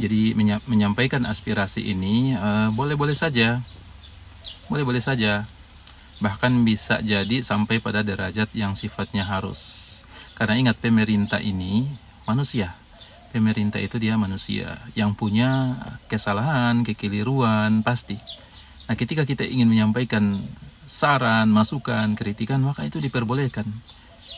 Jadi menyampaikan aspirasi ini boleh-boleh saja, boleh-boleh saja. Bahkan bisa jadi sampai pada derajat yang sifatnya harus. Karena ingat, pemerintah ini manusia. Pemerintah itu dia manusia yang punya kesalahan, kekeliruan, pasti. Nah, ketika kita ingin menyampaikan saran, masukan, kritikan, maka itu diperbolehkan.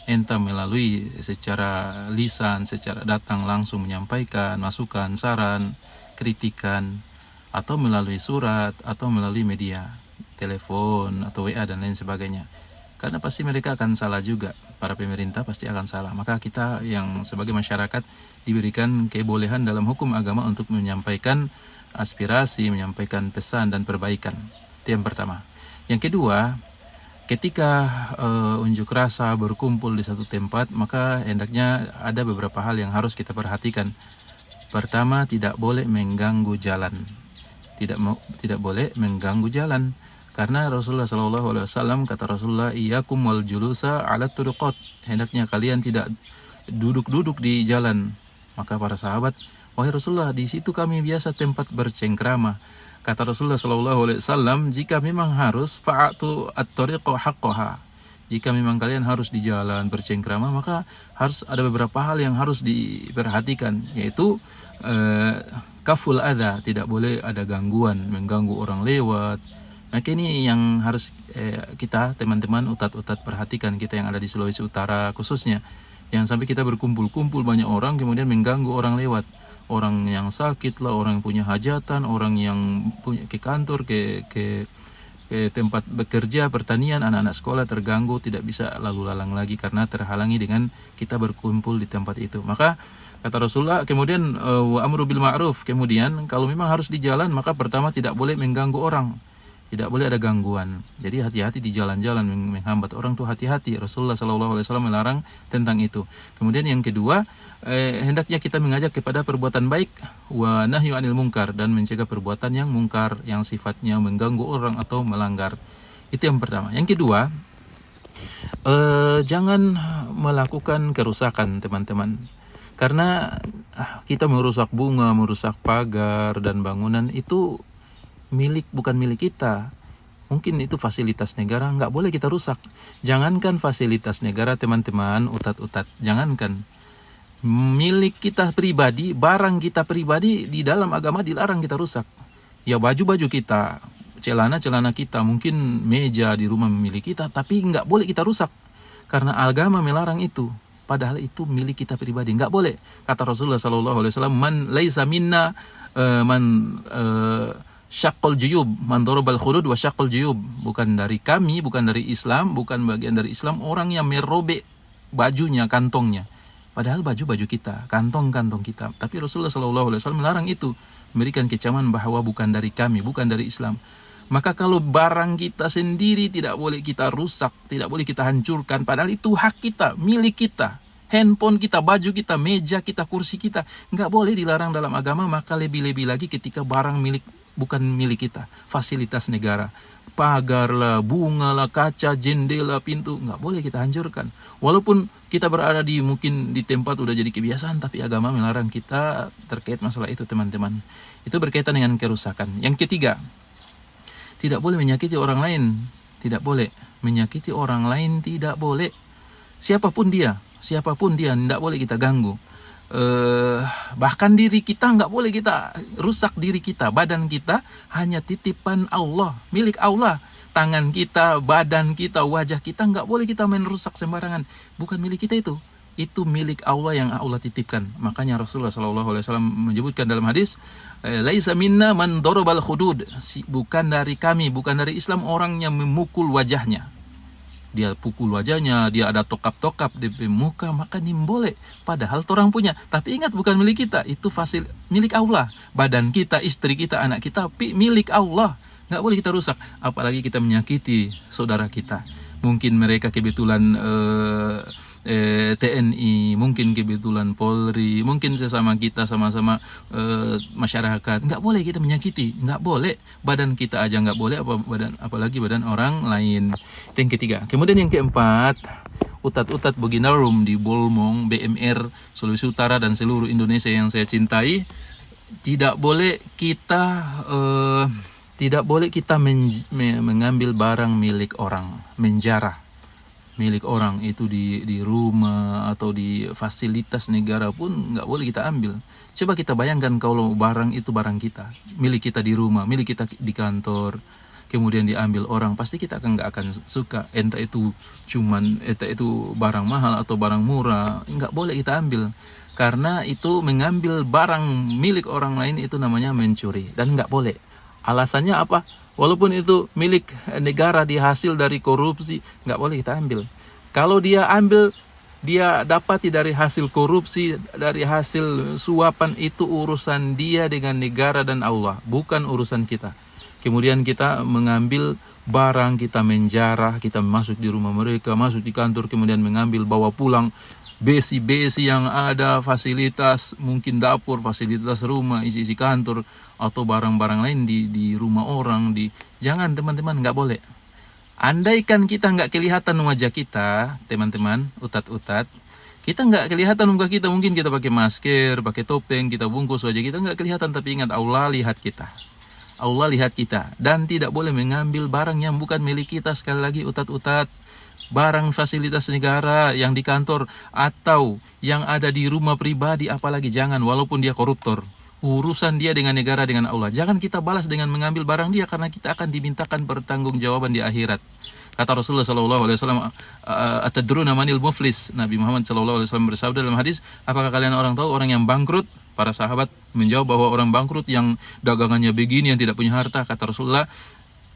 Entah melalui secara lisan, secara datang langsung menyampaikan masukan, saran, kritikan, atau melalui surat, atau melalui media, telepon, atau WA, dan lain sebagainya. Karena pasti mereka akan salah juga, para pemerintah pasti akan salah. Maka kita yang sebagai masyarakat diberikan kebolehan dalam hukum agama untuk menyampaikan aspirasi, menyampaikan pesan dan perbaikan. Itu yang pertama. Yang kedua, ketika unjuk rasa berkumpul di satu tempat, maka hendaknya ada beberapa hal yang harus kita perhatikan. Pertama, tidak boleh mengganggu jalan. Tidak boleh mengganggu jalan. Karena Rasulullah SAW kata Rasulullah, iyyakum wal julusa ala turuqat. Hendaknya kalian tidak duduk-duduk di jalan. Maka para sahabat, wahai Rasulullah, di situ kami biasa tempat bercengkrama. Kata Rasulullah SAW, jika memang harus, fa'atu at-tariqa haqqaha. Jika memang kalian harus di jalan bercengkrama, maka harus ada beberapa hal yang harus diperhatikan, yaitu kaful adha, tidak boleh ada gangguan, mengganggu orang lewat. Nah, ini yang harus kita teman-teman utat-utat perhatikan, kita yang ada di Sulawesi Utara khususnya. Jangan sampai kita berkumpul-kumpul banyak orang kemudian mengganggu orang lewat. Orang yang sakit lah, orang yang punya hajatan, orang yang punya ke kantor, ke tempat bekerja, pertanian, anak-anak sekolah terganggu, tidak bisa lalu lalang lagi karena terhalangi dengan kita berkumpul di tempat itu. Maka kata Rasulullah kemudian wa amru bil ma'ruf, kemudian kalau memang harus di jalan, maka pertama tidak boleh mengganggu orang. Tidak boleh ada gangguan. Jadi hati-hati di jalan-jalan menghambat orang tuh, hati-hati. Rasulullah SAW melarang tentang itu. Kemudian yang kedua, hendaknya kita mengajak kepada perbuatan baik, wa nahyu anil munkar, dan mencegah perbuatan yang mungkar, yang sifatnya mengganggu orang atau melanggar. Itu yang pertama. Yang kedua, jangan melakukan kerusakan, teman-teman. Karena kita merusak bunga, merusak pagar dan bangunan itu bukan milik kita. Mungkin itu fasilitas negara, nggak boleh kita rusak. Jangankan fasilitas negara, teman-teman, utat-utat, jangankan milik kita pribadi, barang kita pribadi di dalam agama dilarang kita rusak. Ya, baju-baju kita, celana-celana kita, mungkin meja di rumah milik kita, tapi nggak boleh kita rusak karena agama melarang itu. Padahal itu milik kita pribadi, nggak boleh. Kata Rasulullah SAW, man laisa minna syaqqal juyub, man darabal khudud wa syaqqal juyub. Bukan dari kami, bukan dari Islam, bukan bagian dari Islam orang yang merobek bajunya, kantongnya. Padahal baju-baju kita, kantong-kantong kita. Tapi Rasulullah SAW melarang itu, memberikan kecaman bahwa bukan dari kami, bukan dari Islam. Maka kalau barang kita sendiri tidak boleh kita rusak, tidak boleh kita hancurkan, padahal itu hak kita, milik kita. Handphone kita, baju kita, meja kita, kursi kita, nggak boleh dilarang dalam agama. Maka lebih-lebih lagi ketika barang bukan milik kita, fasilitas negara, pagar lah, bunga lah, kaca, jendela, pintu, nggak boleh kita hancurkan. Walaupun kita berada mungkin di tempat udah jadi kebiasaan, tapi agama melarang kita terkait masalah itu, teman-teman. Itu berkaitan dengan kerusakan. Yang ketiga, tidak boleh menyakiti orang lain. Tidak boleh menyakiti orang lain, tidak boleh. Siapapun dia, tidak boleh kita ganggu. Bahkan diri kita nggak boleh kita rusak. Diri kita, badan kita hanya titipan Allah, milik Allah. Tangan kita, badan kita, wajah kita nggak boleh kita main rusak sembarangan. Bukan milik kita itu milik Allah yang Allah titipkan. Makanya Rasulullah SAW menyebutkan dalam hadis, laisa minna man darabal khudud, bukan dari kami, bukan dari Islam orang yang memukul wajahnya. Dia pukul wajahnya, dia ada tokap-tokap di muka, maka ini boleh. Padahal orang punya. Tapi ingat, bukan milik kita. Itu milik Allah. Badan kita, istri kita, anak kita, milik Allah. Nggak boleh kita rusak. Apalagi kita menyakiti saudara kita. Mungkin mereka kebetulan TNI, mungkin kebetulan Polri, mungkin sesama kita, sama-sama masyarakat. Nggak boleh kita menyakiti, nggak boleh. Badan kita aja nggak boleh, apalagi badan orang lain. Itu yang ketiga. Kemudian yang keempat, utat-utat Boginarum di Bolmong, BMR, Sulawesi Utara dan seluruh Indonesia yang saya cintai, Tidak boleh kita mengambil barang milik orang, menjarah milik orang itu di rumah atau di fasilitas negara pun nggak boleh kita ambil. Coba kita bayangkan kalau barang itu barang kita, milik kita di rumah, milik kita di kantor, kemudian diambil orang, pasti kita nggak akan suka. Entah itu barang mahal atau barang murah, nggak boleh kita ambil. Karena itu mengambil barang milik orang lain itu namanya mencuri dan nggak boleh. Alasannya apa? Walaupun itu milik negara, dihasil dari korupsi, nggak boleh kita ambil. Kalau dia ambil, dia dapati dari hasil korupsi, dari hasil suapan, itu urusan dia dengan negara dan Allah, bukan urusan kita. Kemudian kita mengambil barang, kita menjarah, kita masuk di rumah mereka, masuk di kantor, kemudian mengambil, bawa pulang besi-besi yang ada, fasilitas mungkin dapur, fasilitas rumah, isi-isi kantor, atau barang-barang lain di rumah orang. Jangan teman-teman, nggak boleh. Andaikan kita nggak kelihatan wajah kita, teman-teman, utat-utat, kita nggak kelihatan muka kita, mungkin kita pakai masker, pakai topeng, kita bungkus wajah kita, nggak kelihatan, tapi ingat Allah lihat kita. Allah lihat kita, dan tidak boleh mengambil barang yang bukan milik kita. Sekali lagi, utat-utat, barang fasilitas negara yang di kantor atau yang ada di rumah pribadi, apalagi jangan, walaupun dia koruptor. Urusan dia dengan negara, dengan Allah. Jangan kita balas dengan mengambil barang dia, karena kita akan dimintakan pertanggungjawaban di akhirat. Kata Rasulullah SAW, atadruna manil muflis? Nabi Muhammad SAW bersabda dalam hadis, apakah kalian orang tahu orang yang bangkrut? Para sahabat menjawab bahwa orang bangkrut yang dagangannya begini, yang tidak punya harta. Kata Rasulullah,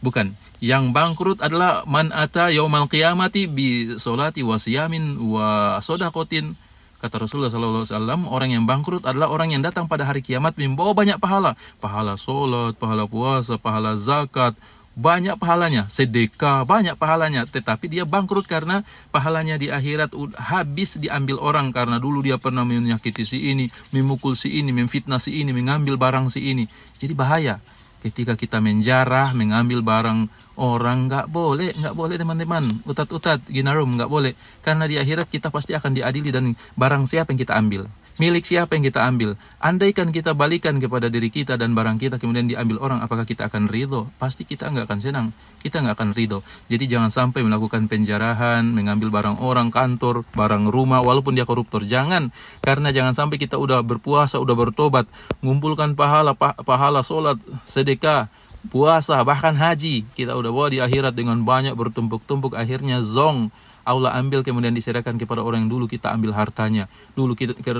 bukan. Yang bangkrut adalah man ata yaumal qiyamati bi solati wa siyamin wa sodakotin. Kata Rasulullah SAW, orang yang bangkrut adalah orang yang datang pada hari kiamat membawa banyak pahala. Pahala solat, pahala puasa, pahala zakat, banyak pahalanya. Sedekah, banyak pahalanya. Tetapi dia bangkrut karena pahalanya di akhirat habis diambil orang. Karena dulu dia pernah menyakiti si ini, memukul si ini, memfitnah si ini, mengambil barang si ini. Jadi bahaya. Ketika kita menjarah, mengambil barang orang, nggak boleh teman-teman. Utat-utat, ginarum, nggak boleh. Karena di akhirat kita pasti akan diadili, dan barang siapa yang kita ambil, milik siapa yang kita ambil. Andaikan kita balikan kepada diri kita dan barang kita kemudian diambil orang, apakah kita akan ridho? Pasti kita nggak akan senang, kita nggak akan ridho. Jadi jangan sampai melakukan penjarahan, mengambil barang orang, kantor, barang rumah, walaupun dia koruptor. Jangan, karena jangan sampai kita udah berpuasa, udah bertobat, ngumpulkan pahala sholat, sedekah, puasa, bahkan haji, kita udah bawa di akhirat dengan banyak bertumpuk-tumpuk, akhirnya zong. Allah ambil kemudian diserahkan kepada orang yang dulu kita ambil hartanya. Dulu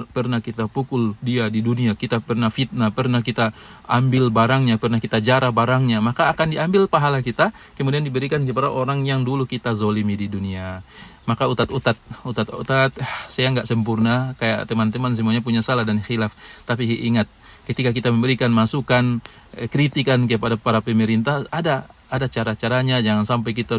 pernah kita pukul dia di dunia, kita pernah fitnah, pernah kita ambil barangnya, pernah kita jarah barangnya. Maka akan diambil pahala kita, kemudian diberikan kepada orang yang dulu kita zolimi di dunia. Maka utat-utat, saya nggak sempurna, kayak teman-teman semuanya punya salah dan khilaf. Tapi ingat, ketika kita memberikan masukan, kritikan kepada para pemerintah, ada cara-caranya. Jangan sampai kita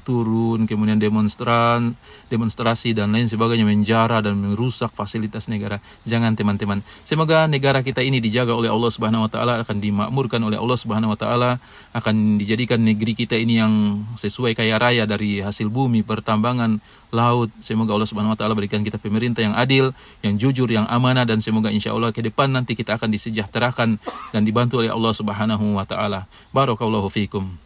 turun kemudian demonstrasi dan lain sebagainya, menjara dan merusak fasilitas negara. Jangan teman-teman. Semoga negara kita ini dijaga oleh Allah Subhanahu wa taala, akan dimakmurkan oleh Allah Subhanahu wa taala, akan dijadikan negeri kita ini yang sesuai kaya raya dari hasil bumi, pertambangan, laut. Semoga Allah Subhanahu wa taala berikan kita pemerintah yang adil, yang jujur, yang amanah, dan semoga insya Allah ke depan nanti kita akan disejahterakan dan dibantu oleh Allah Subhanahu wa taala. Barakallahu fiikum.